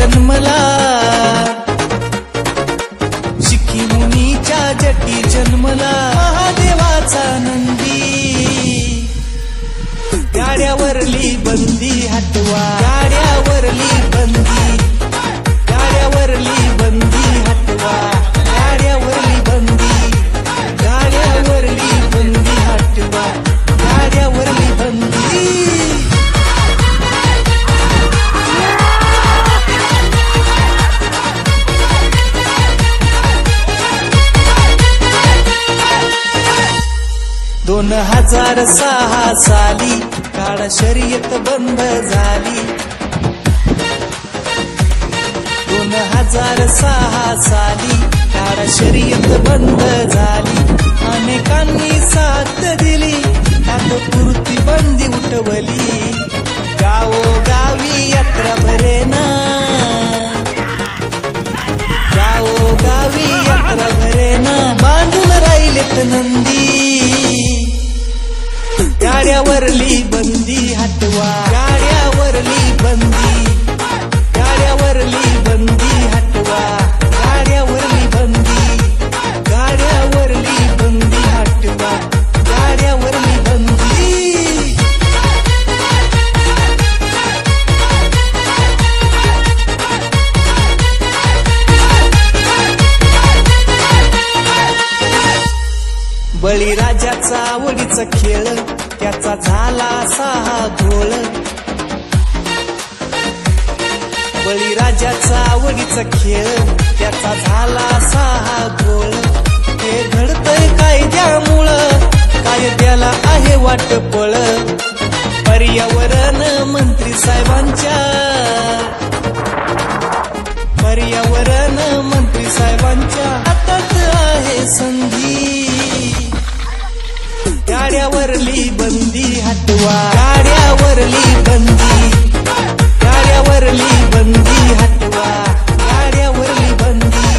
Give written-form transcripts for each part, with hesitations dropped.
जन्मला, शिखी मुनीच्या जटी जन्मला महादेवाचा नंदी। गाड्यावरली बंदी हटवा, गाड्यावरली बंदी, गाड्यावरली बंदी हटवा, गाड्यावरली बंदी, गाड्यावरली बंदी हटवा, गाड्यावरली बंदी। दोन 2006 साली काळा शर्यत बंद झाली। 2006 साली काळा शर्यत बंद झाली। अनेकांनी साथ दिली, तात्पुरती बंदी उठवली। गावोगावी यात्रा भरेना, गावोगावी यात्रा भरेना, बांधून राहिलेत नंदी। गाड्यावरली बंदी हटवा, गाड्यावरली बंदी, गाड्यावरली बंदी हटवा, गाड्यावरली बंदी, गाड्यावरली बंदी हटवा, गाड्यावरली बंदी। बळीराजाचा आवडीचा खेळ त्याचा झाला सहा घोळ। बळीराजाचा आवडीचा खेळ त्याचा झाला सहा घोळ। हे घडतंय कायद्यामुळं, कायद्याला आहे वाटपळ। पर्यावरण मंत्री साहेबांच्या, पर्यावरण मंत्री साहेबांच्या हातात आहे संधी। गाड्यावरली बंदी हटवा, गाड्यावरली बंदी, गाड्यावरली बंदी हटवा, गाड्यावरली बंदी,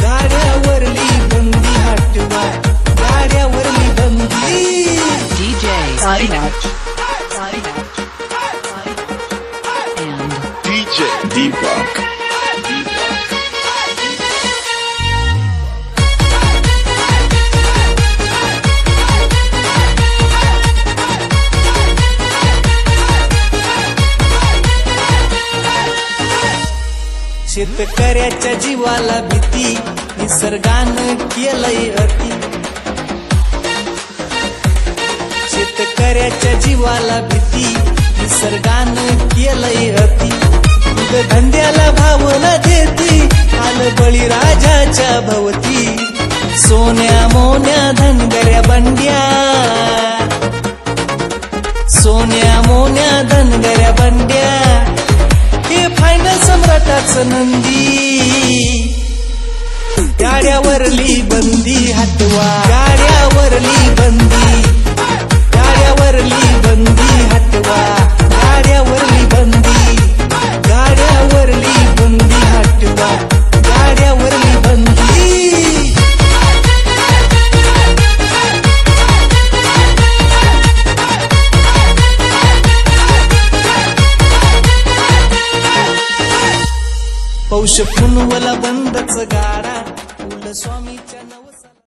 गाड्यावरली बंदी हटवा, गाड्यावरली बंदी। DJ Sairaj and DJ Deepak. शेतकऱ्याच्या जीवाला भीती निसर्गानं केलंय अति। शेतकऱ्याच्या जीवाला भीती निसर्गानं केलंय अति। धंद्याला भाव न देती आलं बळीराजाच्या भवती। सोन्या मोन्या धनगऱ्या बंड्या, सोन्या मोन्या धनगऱ्या बंड्या, हे फायनल सम्राटाचं नंदी। गाड्यावरली बंदी हटवा, गाड्यावरली बंदी, गाड्यावरली बंदी हटवा, गाड्यावरली बंदी, गाड्यावरली बंदी हटवा, गाड्यावरली बंदी। पौष पुनवला बंदच गाडा, स्वामीच्या